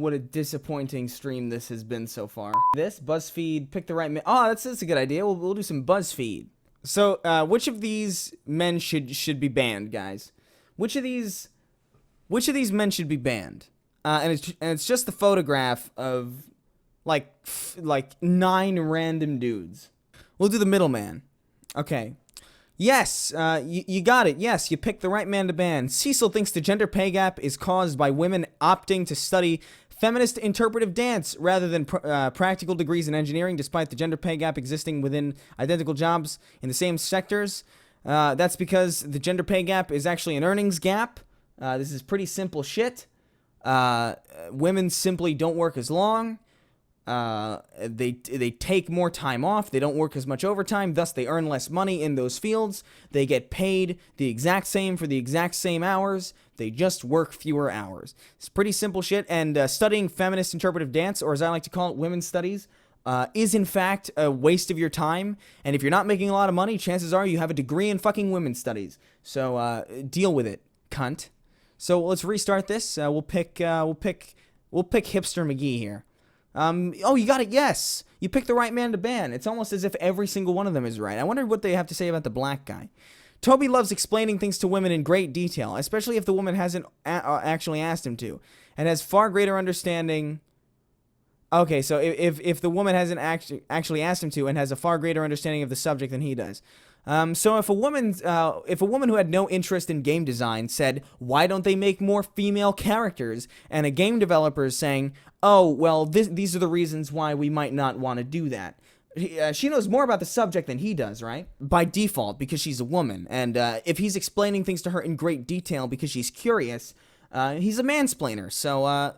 What a disappointing stream this has been so far. This, Buzzfeed, pick the right men. Oh, that's a good idea. We'll do some Buzzfeed. So, which of these men should be banned, guys? Which of these men should be banned? And it's just the photograph of like 9 random dudes. We'll do the middleman. Okay. Yes, you got it. Yes, you picked the right man to ban. Cecil thinks the gender pay gap is caused by women opting to study feminist interpretive dance rather than practical degrees in engineering, despite the gender pay gap existing within identical jobs in the same sectors. That's because the gender pay gap is actually an earnings gap. This is pretty simple shit. Women simply don't work as long. They take more time off. They don't work as much overtime. Thus, they earn less money in those fields. They get paid the exact same for the exact same hours. They just work fewer hours. It's pretty simple shit. And studying feminist interpretive dance, or as I like to call it, women's studies, is in fact a waste of your time. And if you're not making a lot of money, chances are you have a degree in fucking women's studies. So deal with it, cunt. So let's restart this. We'll pick Hipster McGee here. Oh, you got it. Yes. You picked the right man to ban. It's almost as if every single one of them is right. I wonder what they have to say about the black guy. Toby loves explaining things to women in great detail, especially if the woman hasn't actually asked him to, and has far greater understanding. Okay, so if the woman hasn't actually asked him to and has a far greater understanding of the subject than he does. So if a woman who had no interest in game design said, why don't they make more female characters? And a game developer is saying, oh, well, these are the reasons why we might not want to do that. She knows more about the subject than he does, right? By default, because she's a woman. And if he's explaining things to her in great detail because she's curious, he's a mansplainer. So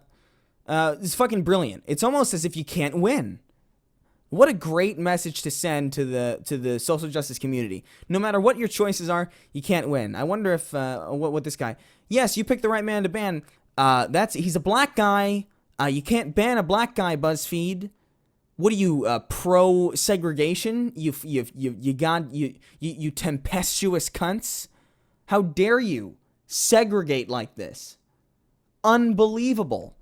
it's fucking brilliant. It's almost as if you can't win. What a great message to send to the social justice community. No matter what your choices are, you can't win. I wonder if what this guy. Yes, you picked the right man to ban. He's a black guy. You can't ban a black guy, Buzzfeed. What are you, pro segregation? You tempestuous cunts. How dare you segregate like this? Unbelievable.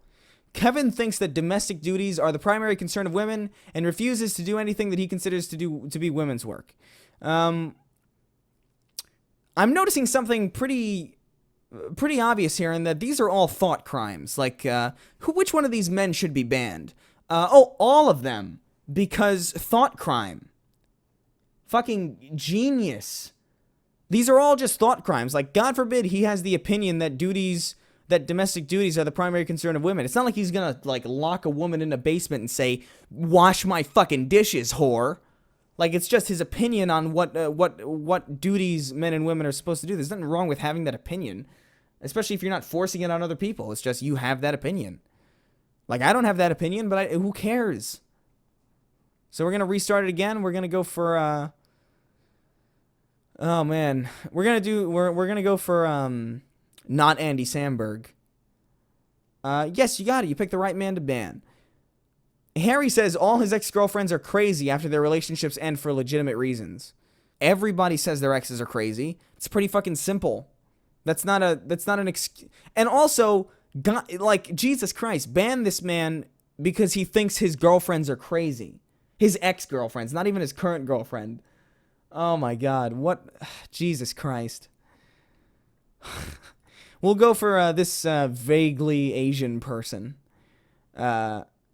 Kevin thinks that domestic duties are the primary concern of women and refuses to do anything that he considers to be women's work. I'm noticing something pretty obvious here, in that these are all thought crimes. Like, which one of these men should be banned? All of them, because thought crime. Fucking genius. These are all just thought crimes. Like, God forbid he has the opinion that domestic duties are the primary concern of women. It's not like he's gonna, like, lock a woman in a basement and say, wash my fucking dishes, whore. Like, it's just his opinion on what duties men and women are supposed to do. There's nothing wrong with having that opinion, especially if you're not forcing it on other people. It's just you have that opinion. Like, I don't have that opinion, but who cares? So we're gonna restart it again. We're gonna go for oh man, we're gonna go for not Andy Samberg. Yes, you got it. You picked the right man to ban. Harry says all his ex-girlfriends are crazy after their relationships end for legitimate reasons. Everybody says their exes are crazy. It's pretty fucking simple. That's not an excuse. And also, God, like, Jesus Christ, ban this man because he thinks his girlfriends are crazy. His ex-girlfriends, not even his current girlfriend. Oh my God, what? Jesus Christ. We'll go for this vaguely Asian person.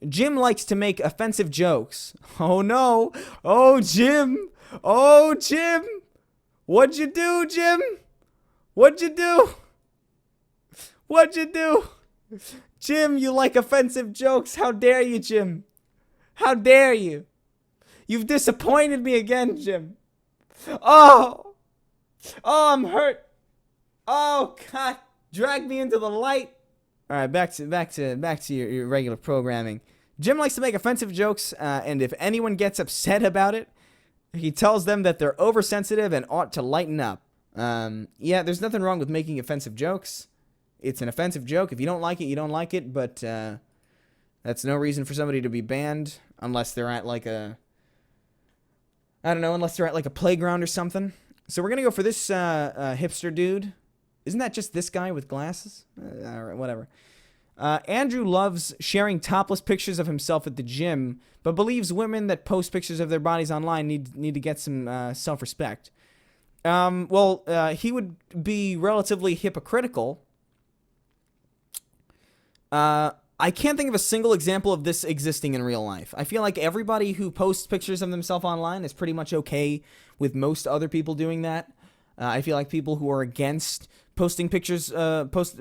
Jim likes to make offensive jokes. Oh no. Oh, Jim. Oh, Jim. What'd you do, Jim? What'd you do? What'd you do? Jim, you like offensive jokes. How dare you, Jim? How dare you? You've disappointed me again, Jim. Oh. Oh, I'm hurt. Oh, God. Drag me into the light. All right, back to your regular programming. Jim likes to make offensive jokes, and if anyone gets upset about it, he tells them that they're oversensitive and ought to lighten up. Yeah, there's nothing wrong with making offensive jokes. It's an offensive joke. If you don't like it, you don't like it, but that's no reason for somebody to be banned unless they're at like a... I don't know, unless they're at like a playground or something. So we're going to go for this hipster dude. Isn't that just this guy with glasses? All right, whatever. Andrew loves sharing topless pictures of himself at the gym, but believes women that post pictures of their bodies online need to get some self-respect. He would be relatively hypocritical. I can't think of a single example of this existing in real life. I feel like everybody who posts pictures of themselves online is pretty much okay with most other people doing that. I feel like people who are against posting pictures,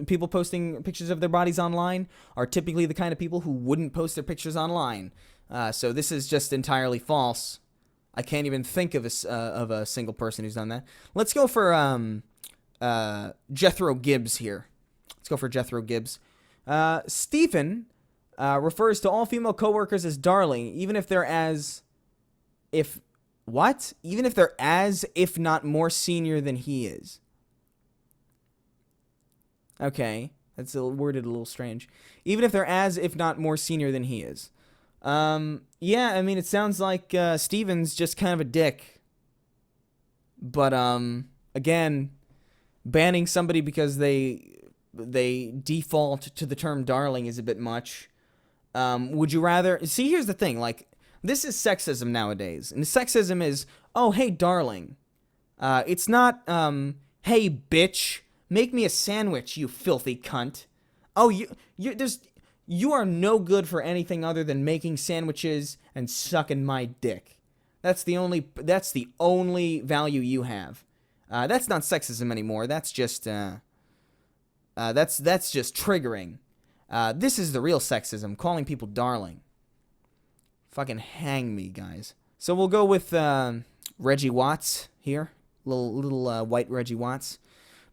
people posting pictures of their bodies online are typically the kind of people who wouldn't post their pictures online. So this is just entirely false. I can't even think of a single person who's done that. Let's go for Jethro Gibbs here. Let's go for Jethro Gibbs. Stephen refers to all female coworkers as darling, even if they're if not more senior than he is. Okay, that's worded a little strange. Even if they're if not more senior than he is. Yeah, I mean, it sounds like Steven's just kind of a dick. But again, banning somebody because they default to the term darling is a bit much. Would you rather... See, here's the thing. Like, this is sexism nowadays. And sexism is, oh, hey, darling. It's not, hey, bitch, make me a sandwich, you filthy cunt. Oh, you are no good for anything other than making sandwiches and sucking my dick. That's the only value you have. That's not sexism anymore. That's just triggering. This is the real sexism, calling people darling. Fucking hang me, guys. So we'll go with Reggie Watts here. Little white Reggie Watts.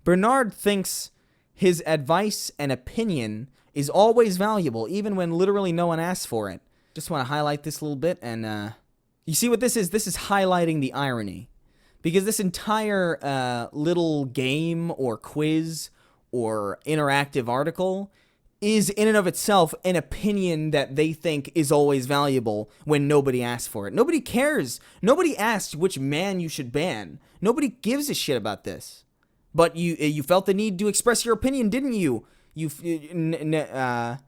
Bernard thinks his advice and opinion is always valuable, even when literally no one asks for it. Just want to highlight this a little bit, and you see what this is? This is highlighting the irony. Because this entire little game or quiz or interactive article is in and of itself an opinion that they think is always valuable when nobody asks for it. Nobody cares. Nobody asks which man you should ban. Nobody gives a shit about this. But you felt the need to express your opinion, didn't you? Natalia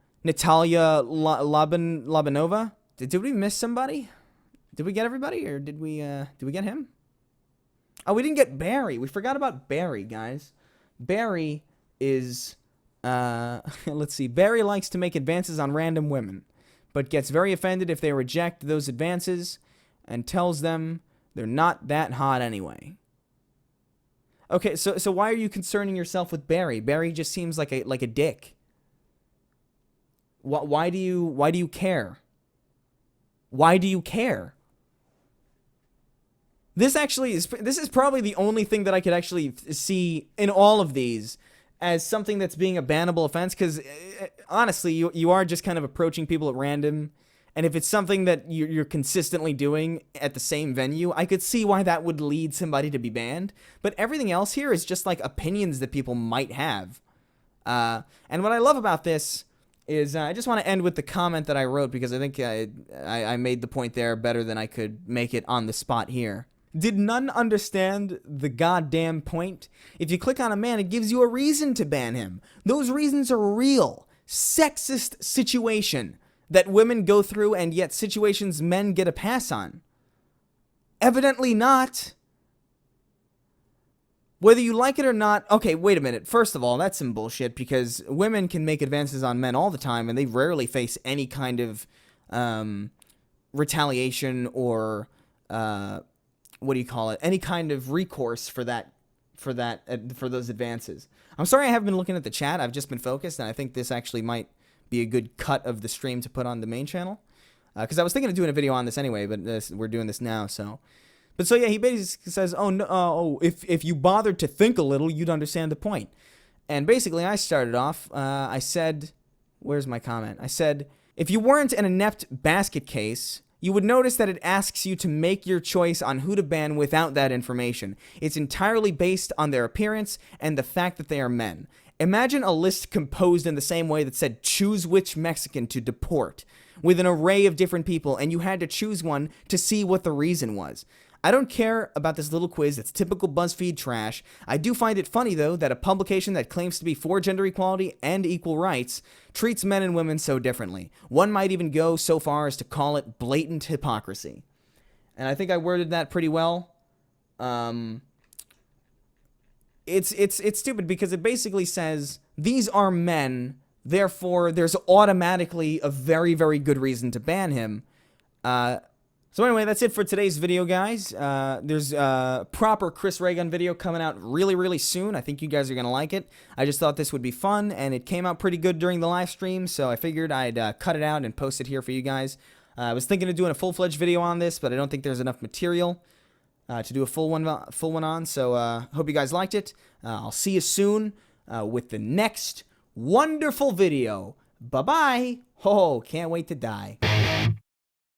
Labanova? Did we miss somebody? Did we get everybody, or did we get him? Oh, we didn't get Barry. We forgot about Barry, guys. Barry is... let's see. Barry likes to make advances on random women, but gets very offended if they reject those advances and tells them they're not that hot anyway. Okay, so why are you concerning yourself with Barry? Barry just seems like a dick. Why do you care? Why do you care? This is probably the only thing that I could actually see in all of these as something that's being a bannable offense, because honestly, you are just kind of approaching people at random, and if it's something that you're consistently doing at the same venue, I could see why that would lead somebody to be banned, but everything else here is just like opinions that people might have. And what I love about this is, I just want to end with the comment that I wrote, because I think I made the point there better than I could make it on the spot here. Did none understand the goddamn point? If you click on a man, it gives you a reason to ban him. Those reasons are real. Sexist situation that women go through, and yet situations men get a pass on. Evidently not. Whether you like it or not... Okay, wait a minute. First of all, that's some bullshit, because women can make advances on men all the time, and they rarely face any kind of retaliation or... what do you call it? Any kind of recourse for those advances. I'm sorry I haven't been looking at the chat. I've just been focused, and I think this actually might be a good cut of the stream to put on the main channel. Because I was thinking of doing a video on this anyway, but we're doing this now, so... But so yeah, he basically says, if you bothered to think a little, you'd understand the point. And basically, I started off, I said... Where's my comment? I said, if you weren't an inept basket case... you would notice that it asks you to make your choice on who to ban without that information. It's entirely based on their appearance and the fact that they are men. Imagine a list composed in the same way that said, choose which Mexican to deport, with an array of different people, and you had to choose one to see what the reason was. I don't care about this little quiz that's typical BuzzFeed trash. I do find it funny, though, that a publication that claims to be for gender equality and equal rights treats men and women so differently. One might even go so far as to call it blatant hypocrisy. And I think I worded that pretty well. It's stupid because it basically says these are men, therefore there's automatically a very, very good reason to ban him. So anyway, that's it for today's video, guys. There's a proper Chris Ray Gun video coming out really, really soon. I think you guys are going to like it. I just thought this would be fun, and it came out pretty good during the live stream, so I figured I'd cut it out and post it here for you guys. I was thinking of doing a full-fledged video on this, but I don't think there's enough material to do a full one on, so hope you guys liked it. I'll see you soon with the next wonderful video. Bye-bye. Oh, can't wait to die.